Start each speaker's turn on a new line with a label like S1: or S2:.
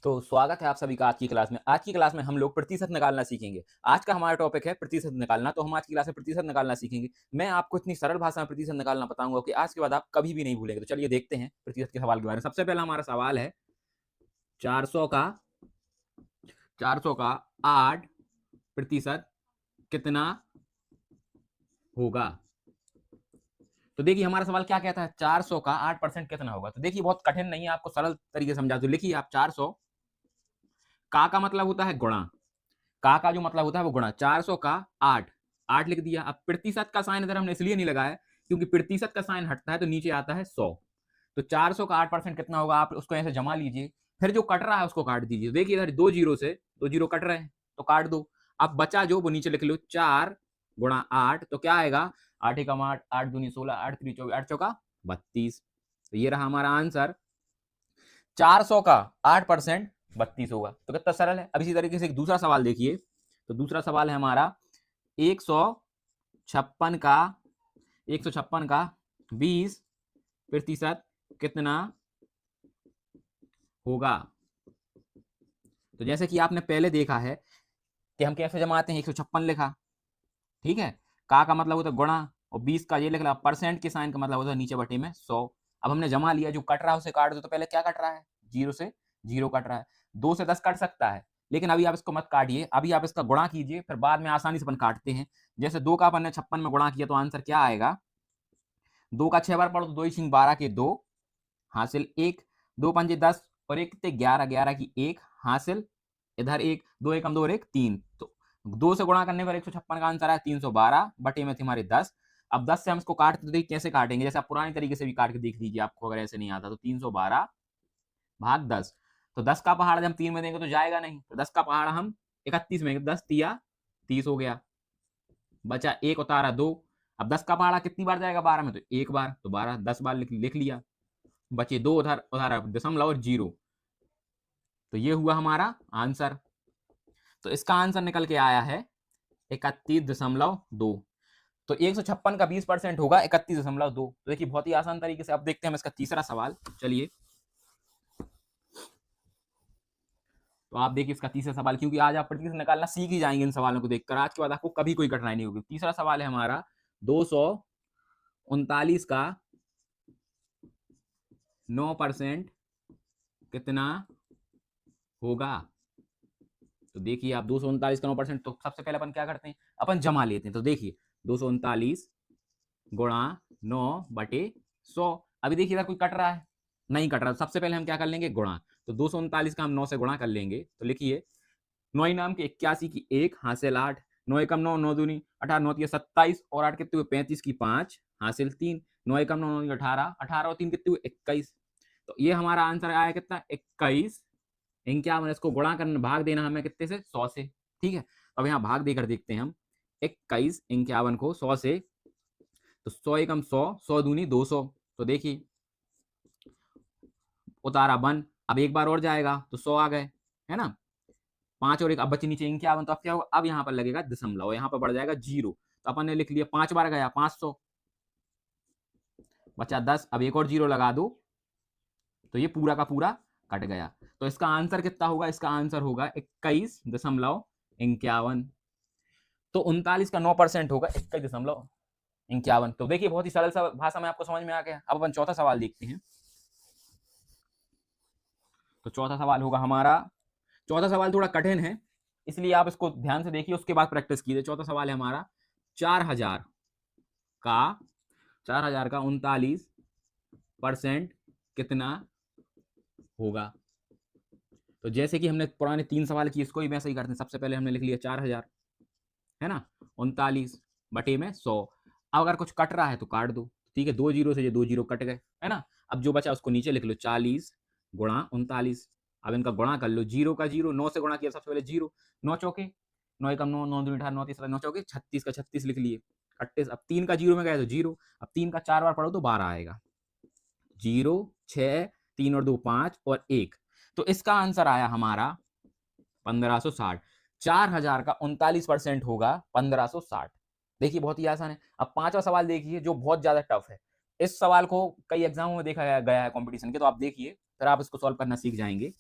S1: तो स्वागत है आप सभी का आज की क्लास में। आज की क्लास में हम लोग प्रतिशत निकालना सीखेंगे। आज का हमारा टॉपिक है प्रतिशत निकालना। तो हम आज की क्लास में प्रतिशत निकालना सीखेंगे। मैं आपको इतनी सरल भाषा में प्रतिशत निकालना बताऊंगा कि आज के बाद आप कभी भी नहीं भूलेंगे। तो चलिए देखते हैं प्रतिशत के सवाल के बारे में। सबसे पहला हमारा सवाल है 400 का 8% कितना होगा। तो देखिए हमारा सवाल क्या कहता है, 400 का 8% कितना होगा। तो देखिए बहुत कठिन नहीं है, आपको सरल तरीके से समझा दो। लिखिए आप 400 का मतलब होता है गुणा, का जो मतलब होता है वो गुणा, 400 का 8 लिख दिया। अब प्रतिशत का साइन इधर हमने इसलिए नहीं लगाया क्योंकि प्रतिशत का साइन हटता है तो नीचे आता है 100। तो 400 का 8% कितना होगा, आप उसको ऐसे जमा लीजिए, फिर जो कट रहा है उसको काट दीजिए। देखिए इधर दो जीरो से दो जीरो कट रहे हैं तो काट दो। अब बचा जो वो नीचे लिख लो, 4 गुणा 8, तो क्या आएगा, 8 एकम 8, 8 दूनी 16, 8 3 24, 8 चौका 32। तो ये रहा हमारा आंसर, 400 का 8% 32 होगा। तो कितना सरल है। अब इसी तरीके से एक दूसरा सवाल देखिए। तो दूसरा सवाल है हमारा 156 का 20% कितना होगा। तो जैसे कि आपने पहले देखा है कि हम कैसे जमाते हैं, 156 लिखा, ठीक है, का मतलब होता है गुणा, और 20 का ये लिख ला, परसेंट के साइन का मतलब होता है नीचे बटे में 100। अब हमने जमा लिया, जो कट रहा है उसे काट दो। तो पहले क्या कट रहा है, जीरो से जीरो कट रहा है, 2 से 10 कट सकता है, लेकिन अभी आप इसको मत काटिए, अभी आप इसका गुणा कीजिए, फिर बाद में आसानी से अपन काटते हैं। जैसे 2 का अपन ने 56 में गुणा किया तो आंसर क्या आएगा, 2 का 6 बार पढ़ो तो 2 ही 12 के 2 हासिल 1, 2 पंजे 10 और 1 कितने 11, 11 की 1 हासिल, इधर 1, 2 एकम 2 और 1 3। तो 2 से गुणा करने पर 156 का आंसर आया 312 बटे में थे हमारे 10। अब 10 से हम इसको काटते, तो देखिए कैसे काटेंगे, जैसे आप पुराने तरीके से भी काट के देख लीजिए, आपको अगर ऐसे नहीं आता तो 312 भाग 10। तो 10 का पहाड़ जब हम 3 में देंगे तो जाएगा नहीं, तो 10 का पहाड़ हम 31 में, 10 तिया 30 हो गया, बचा 1 उतारा 2। अब 10 का पहाड़ा कितनी बार जाएगा, 12 में, तो एक बार, तो 12 10 बार लिख लिया, बचे 2 उधर उधारा दशमलव और जीरो। तो ये हुआ हमारा आंसर। तो इसका आंसर निकल के आया है 31.2। तो 156 का 20% होगा 31.2। तो देखिए बहुत ही आसान तरीके से। अब देखते हैं हम इसका तीसरा सवाल। चलिए तो आप देखिए इसका तीसरा सवाल, क्योंकि आज आप प्रतिशत निकालना सीख ही जाएंगे इन सवालों को देखकर, आज के बाद आपको कभी कोई कठिनाई नहीं होगी। तीसरा सवाल है हमारा 239 का 9% कितना होगा। तो देखिए आप 239 का 9%, तो सबसे पहले अपन क्या करते हैं, अपन जमा लेते हैं। तो देखिए 239 गुणा 9 बटे 100। अभी देखिए इधर कोई कट रहा है, नहीं कट रहा, सबसे पहले हम क्या कर लेंगे, गुणा। तो 239 का हम 9 से गुणा कर लेंगे। तो लिखिए 9 नाम के 81 की 1 हासिल 8, 9 एकम 9, 9 दूनी 18, 9 तिया 27 और 8 कितने हुए 35 की 5 हासिल 3, 9 एकम 9, 9 18, 18 और 3 कितने हुए 21। तो ये हमारा आंसर आया कितना, 21 51। इसको गुणा करना, भाग देना हमें कितने से, 100 से, ठीक है। अब यहाँ भाग देकर देखते हैं हम 21 51 को 100 से, तो 100 एकम 100, 100 दूनी 200। तो देखिए उतारा 1, अब एक बार और जाएगा तो 100 आ गए, है ना, 5 और 1 अब बचे नीचे 51। तो अब क्या होगा, अब यहाँ पर लगेगा दशमलव, यहाँ पर बढ़ जाएगा जीरो। तो अपन ने लिख लिया 5 बार गया 500, बचा 10, अब एक और जीरो लगा दो, तो ये पूरा का पूरा कट गया। तो इसका आंसर कितना होगा, इसका आंसर होगा 21.51। तो 39 का 9% होगा 21.51। तो देखिए बहुत ही सरल सा भाषा में आपको समझ में आ गया। अब अपन चौथा सवाल देखते हैं। तो चौथा सवाल होगा हमारा, चौथा सवाल थोड़ा कठिन है, इसलिए आप इसको ध्यान से देखिए, उसके बाद प्रैक्टिस कीजिए। चौथा सवाल है हमारा 4000 का 39% कितना होगा। तो जैसे कि हमने पुराने 3 सवाल किए, इसको भी वैसे ही करते हैं। सबसे पहले हमने लिख लिया 4000, है ना, 39 बटे में 100। अब अगर कुछ कट रहा है तो काट दो, ठीक है, 2 जीरो से ये 2 जीरो कट गए, है ना। अब जो बचा उसको नीचे लिख लो, 40 गुणा 39। अब इनका गुणा कर लो, जीरो का जीरो, 9 से गुणा किया सबसे पहले जीरो, 9 चौके 9 एकम 9, 9 दूनी 18, 9 तीसरा 9 चौके 36 का 36 लिख लिए, 38। अब 3 का जीरो में गए तो जीरो, अब 3 का 4 बार पढ़ो तो 12 आएगा, 0 6 3 और 2 5 और 1। तो इसका आंसर आया हमारा 1560। 4000 का 39% होगा 1560। देखिए बहुत ही आसान है। अब पांचवा सवाल देखिए जो बहुत ज्यादा टफ है। इस सवाल को कई एग्जामों में देखा गया है कंपटीशन के, तो आप देखिए फिर आप इसको सॉल्व करना सीख जाएंगे।